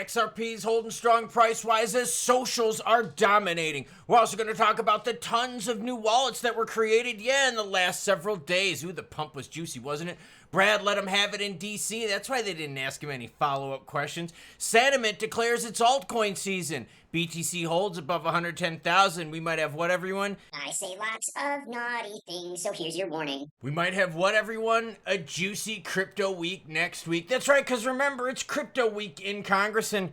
XRP's holding strong price-wise as socials are dominating. We're also going to talk about the tons of new wallets that were created, in the last several days. Ooh, the pump was juicy, wasn't it? Brad let him have it in DC. That's why they didn't ask him any follow-up questions. Santiment declares it's altcoin season. BTC holds above 110,000. We might have what, everyone? I say lots of naughty things, so here's your warning. We might have what, everyone? A juicy crypto week next week. That's right, because remember, it's crypto week in Congress and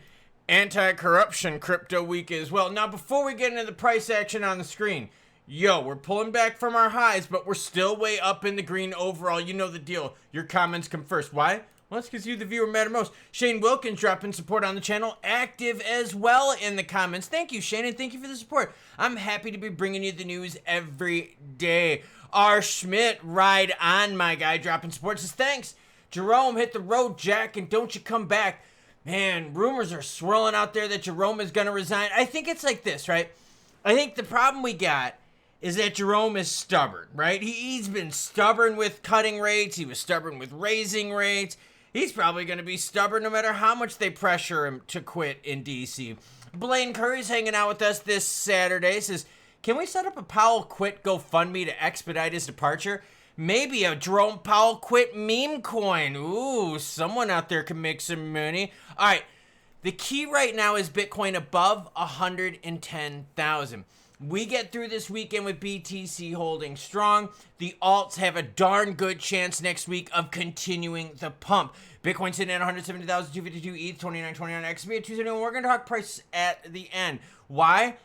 anti-corruption crypto week as well. Now, before we get into the price action on the screen, we're pulling back from our highs, but we're still way up in the green overall. You know the deal. Your comments come first. Why? Well, that's because you, the viewer, matter most. Shane Wilkins dropping support on the channel, active as well in the comments. Thank you, Shane, and thank you for the support. I'm happy to be bringing you the news every day. R. Schmidt, ride on, my guy, dropping support, says thanks. Jerome, hit the road, Jack, and don't you come back. Man, rumors are swirling out there that Jerome is going to resign. I think it's like this, right? I think the problem we got is that Jerome is stubborn, right? He's been stubborn with cutting rates. He was stubborn with raising rates. He's probably going to be stubborn no matter how much they pressure him to quit in DC. Blaine Curry's hanging out with us this Saturday. Says, can we set up a Powell quit GoFundMe to expedite his departure? Maybe a Jerome Powell quit meme coin. Ooh, someone out there can make some money. All right, the key right now is Bitcoin above 110,000. We get through this weekend with BTC holding strong. The alts have a darn good chance next week of continuing the pump. Bitcoin sitting at 170,252, ETH 29.29, XRP at 271. We're going to talk price at the end. Why?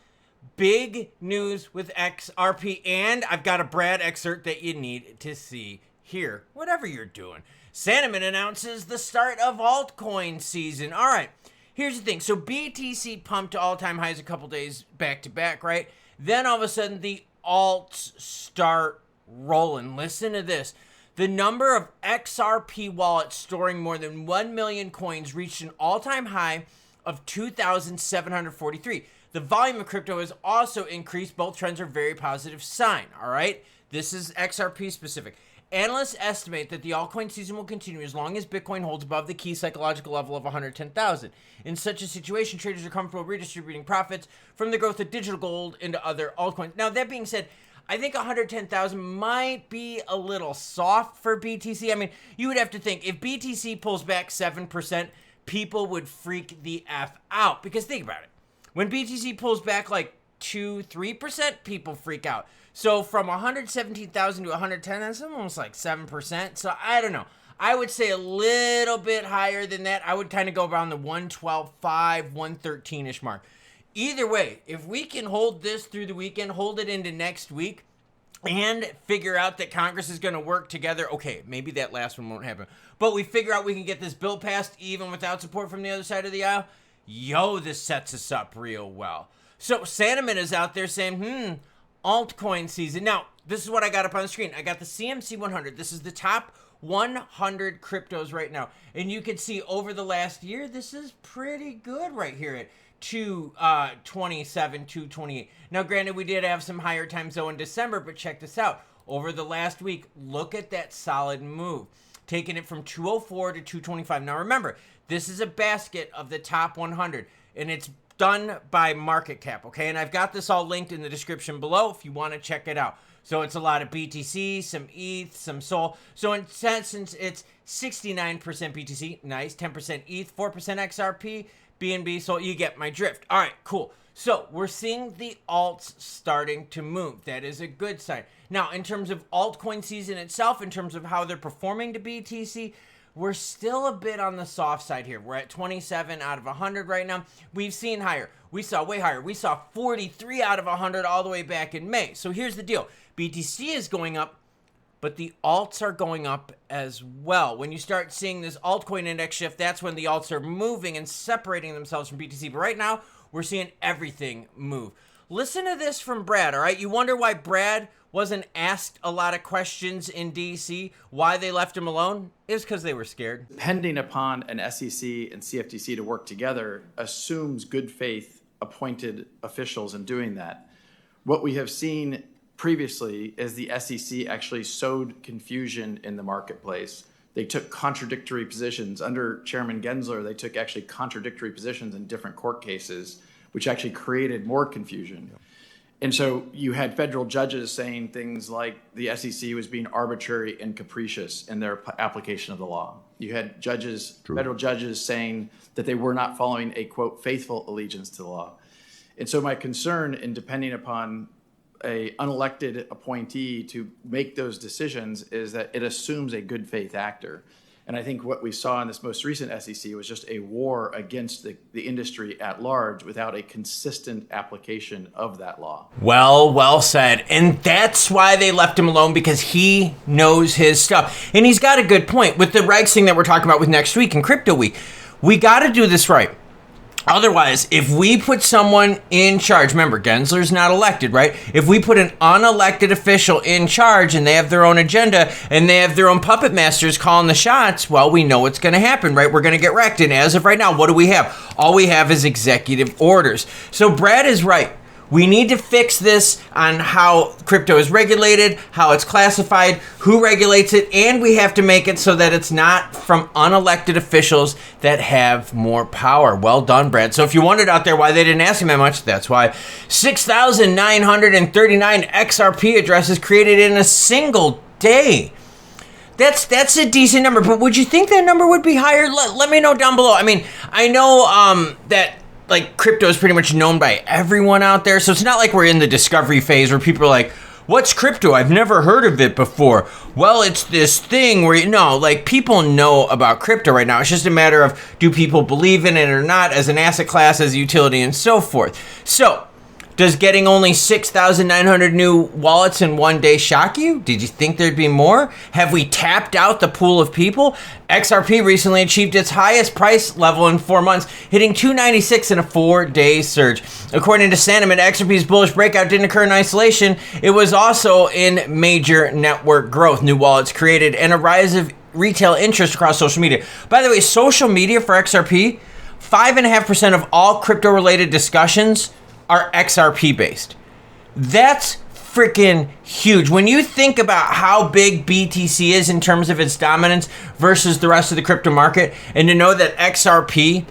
Big news with XRP, and I've got a Brad excerpt that you need to see here, whatever you're doing. Santiment announces the start of altcoin season. All right, here's the thing. So BTC pumped to all-time highs a couple days back-to-back, right? Then all of a sudden, the alts start rolling. Listen to this. The number of XRP wallets storing more than 1 million coins reached an all-time high of 2,743. The volume of crypto has also increased. Both trends are very positive sign, all right? This is XRP specific. Analysts estimate that the altcoin season will continue as long as Bitcoin holds above the key psychological level of 110,000. In such a situation, traders are comfortable redistributing profits from the growth of digital gold into other altcoins. Now, that being said, I think 110,000 might be a little soft for BTC. I mean, you would have to think if BTC pulls back 7%, people would freak the F out. Because think about it. When BTC pulls back like 2-3%, people freak out. So from 117,000 to 110, that's almost like 7%. So I don't know. I would say a little bit higher than that. I would kind of go around the 112.5, 113-ish mark. Either way, if we can hold this through the weekend, hold it into next week, and figure out that Congress is going to work together, okay, maybe that last one won't happen, but we figure out we can get this bill passed even without support from the other side of the aisle, this sets us up real well. So Santiment is out there saying, altcoin season. Now, this is what I got up on the screen. I got the CMC 100. This is the top 100 cryptos right now. And you can see over the last year, this is pretty good right here at 227, 228. Now, granted, we did have some higher times though in December, but check this out. Over the last week, look at that solid move. Taking it from 204 to 225. Now, remember, this is a basket of the top 100, and it's done by market cap, okay? And I've got this all linked in the description below if you want to check it out. So it's a lot of BTC, some ETH, some SOL. So in essence, it's 69% BTC, nice, 10% ETH, 4% XRP, BNB, so you get my drift. All right, cool. So we're seeing the alts starting to move. That is a good sign. Now, in terms of altcoin season itself, in terms of how they're performing to BTC, we're still a bit on the soft side here. We're at 27 out of 100 right now. We've seen higher. We saw way higher. We saw 43 out of 100 all the way back in May. So here's the deal. BTC is going up, but the alts are going up as well. When you start seeing this altcoin index shift, that's when the alts are moving and separating themselves from BTC. But right now, we're seeing everything move. Listen to this from Brad, all right? You wonder why Brad wasn't asked a lot of questions in DC, why they left him alone? It was because they were scared. Depending upon an SEC and CFTC to work together assumes good faith appointed officials in doing that. What we have seen previously is the SEC actually sowed confusion in the marketplace They took contradictory positions. Under Chairman Gensler, they took actually contradictory positions in different court cases, which actually created more confusion. And so you had federal judges saying things like the SEC was being arbitrary and capricious in their application of the law. You had federal judges saying that they were not following a, quote, faithful allegiance to the law. And so my concern in depending upon a unelected appointee to make those decisions is that it assumes a good faith actor. And I think what we saw in this most recent SEC was just a war against the industry at large without a consistent application of that law. Well said. And that's why they left him alone, because he knows his stuff. And he's got a good point. With the regs thing that we're talking about with next week and Crypto Week, we got to do this right. Otherwise, if we put someone in charge, remember, Gensler's not elected, right? If we put an unelected official in charge and they have their own agenda and they have their own puppet masters calling the shots, well, we know what's going to happen, right? We're going to get wrecked. And as of right now, what do we have? All we have is executive orders. So Brad is right. We need to fix this on how crypto is regulated, how it's classified, who regulates it, and we have to make it so that it's not from unelected officials that have more power. Well done, Brad. So if you wondered out there why they didn't ask him that much, that's why. 6,939 XRP addresses created in a single day. That's a decent number, but would you think that number would be higher? Let me know down below. I mean, I know that like crypto is pretty much known by everyone out there. So it's not like we're in the discovery phase where people are like, what's crypto? I've never heard of it before. Well, it's this thing where, like people know about crypto right now. It's just a matter of, do people believe in it or not as an asset class, as a utility, and so forth. So does getting only 6,900 new wallets in one day shock you? Did you think there'd be more? Have we tapped out the pool of people? XRP recently achieved its highest price level in 4 months, hitting 296 in a 4-day surge. According to Santiment, XRP's bullish breakout didn't occur in isolation. It was also in major network growth, new wallets created, and a rise of retail interest across social media. By the way, social media for XRP, 5.5% of all crypto-related discussions are XRP based. That's freaking huge. When you think about how big BTC is in terms of its dominance versus the rest of the crypto market, and to know that XRP,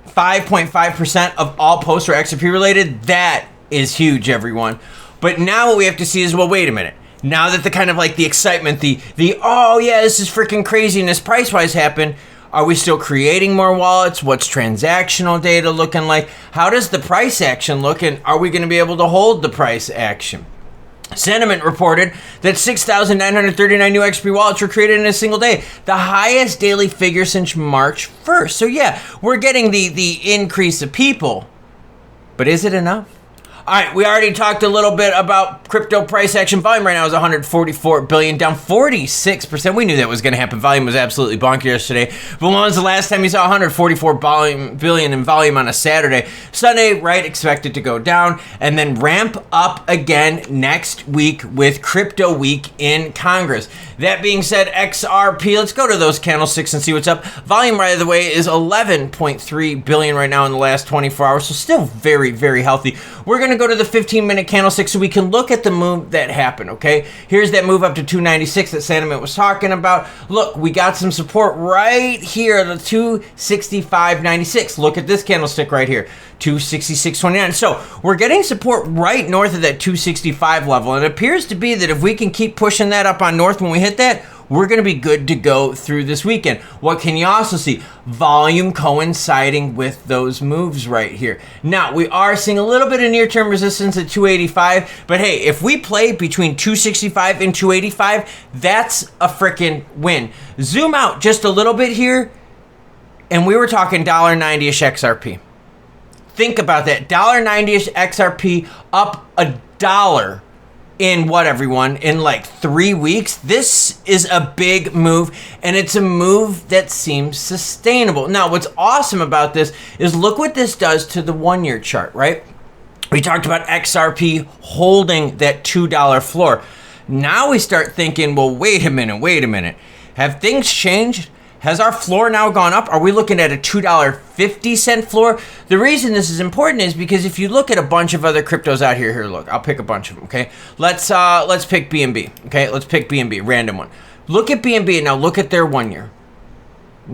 5.5% of all posts are XRP related, that is huge, everyone. But now what we have to see is, well, wait a minute. Now that the kind of like the excitement, the oh yeah, this is freaking craziness price-wise happened, are we still creating more wallets? What's transactional data looking like? How does the price action look? And are we going to be able to hold the price action? Sentiment reported that 6,939 new XP wallets were created in a single day, the highest daily figure since March 1st. So yeah, we're getting the increase of people, but is it enough? All right, we already talked a little bit about crypto price action. Volume right now is 144 billion, down 46%. We knew that was going to happen. Volume was absolutely bonkers yesterday. But when was the last time you saw 144 billion in volume on a Saturday? Sunday, right, expected to go down and then ramp up again next week with Crypto Week in Congress. That being said, XRP, let's go to those candlesticks and see what's up. Volume, right of the way, is 11.3 billion right now in the last 24 hours, so still very, very healthy. We're going to go to the 15-minute candlestick so we can look at the move that happened, okay? Here's that move up to 296 that Santiment was talking about. Look, we got some support right here, the 265.96. Look at this candlestick right here, 266.29. So we're getting support right north of that 265 level, and it appears to be that if we can keep pushing that up on north when we hit that, we're going to be good to go through this weekend. What can you also see? Volume coinciding with those moves right here. Now, we are seeing a little bit of near-term resistance at 285, but hey, if we play between 265 and 285, that's a freaking win. Zoom out just a little bit here, and we were talking $1.90-ish XRP. Think about that. $1.90-ish XRP up $1 in what, everyone? In like 3 weeks? This is a big move, and it's a move that seems sustainable. Now, what's awesome about this is look what this does to the 1-year chart, right? We talked about XRP holding that $2 floor. Now we start thinking, well, wait a minute. Have things changed? Has our floor now gone up? Are we looking at a $2.50 floor? The reason this is important is because if you look at a bunch of other cryptos out here, look, I'll pick a bunch of them, okay? Let's pick BNB, okay? Let's pick BNB, random one. Look at BNB, and now look at their 1 year.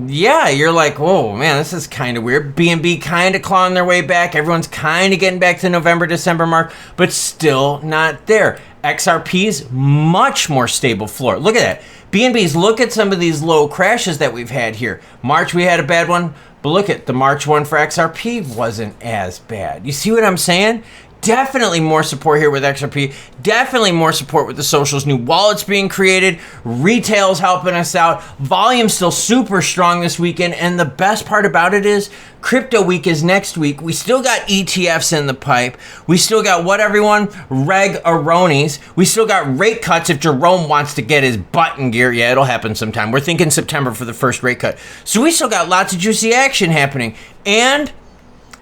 Yeah, you're like, whoa, man, this is kind of weird. BNB kind of clawing their way back. Everyone's kind of getting back to the November, December mark, but still not there. XRP's much more stable floor. Look at that. BNB's, look at some of these low crashes that we've had here. March, we had a bad one, but look at the March one for XRP wasn't as bad. You see what I'm saying? Definitely more support here with XRP. Definitely more support with the socials. New wallets being created. Retail's helping us out. Volume still super strong this weekend. And the best part about it is Crypto Week is next week. We still got ETFs in the pipe. We still got what, everyone? Reg-a-ronies. We still got rate cuts if Jerome wants to get his butt in gear. Yeah, it'll happen sometime. We're thinking September for the first rate cut. So we still got lots of juicy action happening. And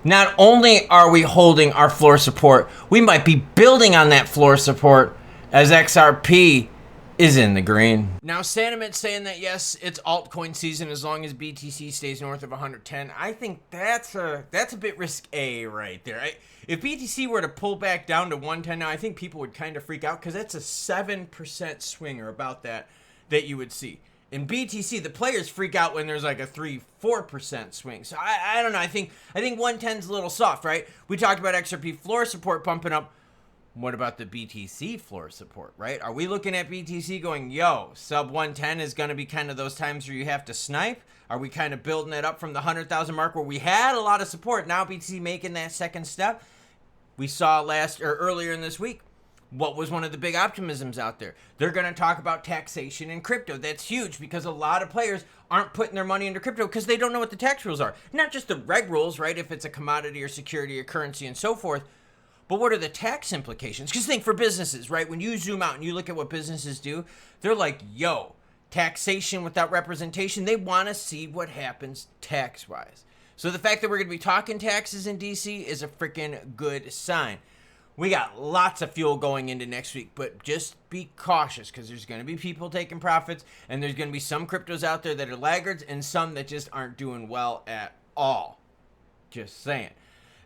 not only are we holding our floor support, we might be building on that floor support as XRP is in the green. Now, Santiment saying that, yes, it's altcoin season as long as BTC stays north of 110. I think that's a bit risque right there. If BTC were to pull back down to 110 now, I think people would kind of freak out because that's a 7% swing or about that you would see. In BTC, the players freak out when there's like a 3-4% swing. So I don't know. I think 110's a little soft, right? We talked about XRP floor support pumping up. What about the BTC floor support, right? Are we looking at BTC going, yo, sub 110 is going to be kind of those times where you have to snipe? Are we kind of building it up from the 100,000 mark where we had a lot of support? Now BTC making that second step. We saw earlier in this week. What was one of the big optimisms out there? They're going to talk about taxation in crypto. That's huge because a lot of players aren't putting their money into crypto because they don't know what the tax rules are. Not just the reg rules, right? If it's a commodity or security or currency and so forth, but what are the tax implications? Because think for businesses, right? When you zoom out and you look at what businesses do, they're like, yo, taxation without representation. They want to see what happens tax-wise. So the fact that we're going to be talking taxes in DC is a freaking good sign. We got lots of fuel going into next week, but just be cautious because there's going to be people taking profits and there's going to be some cryptos out there that are laggards and some that just aren't doing well at all. Just saying.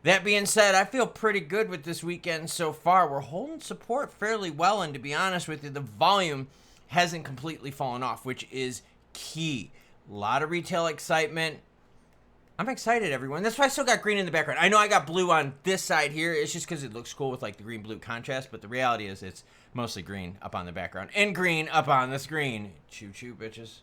That being said, I feel pretty good with this weekend so far. We're holding support fairly well, and to be honest with you, the volume hasn't completely fallen off, which is key. A lot of retail excitement. I'm excited, everyone. That's why I still got green in the background. I know I got blue on this side here. It's just because it looks cool with like the green-blue contrast, but the reality is it's mostly green up on the background and green up on the screen. Choo-choo, bitches.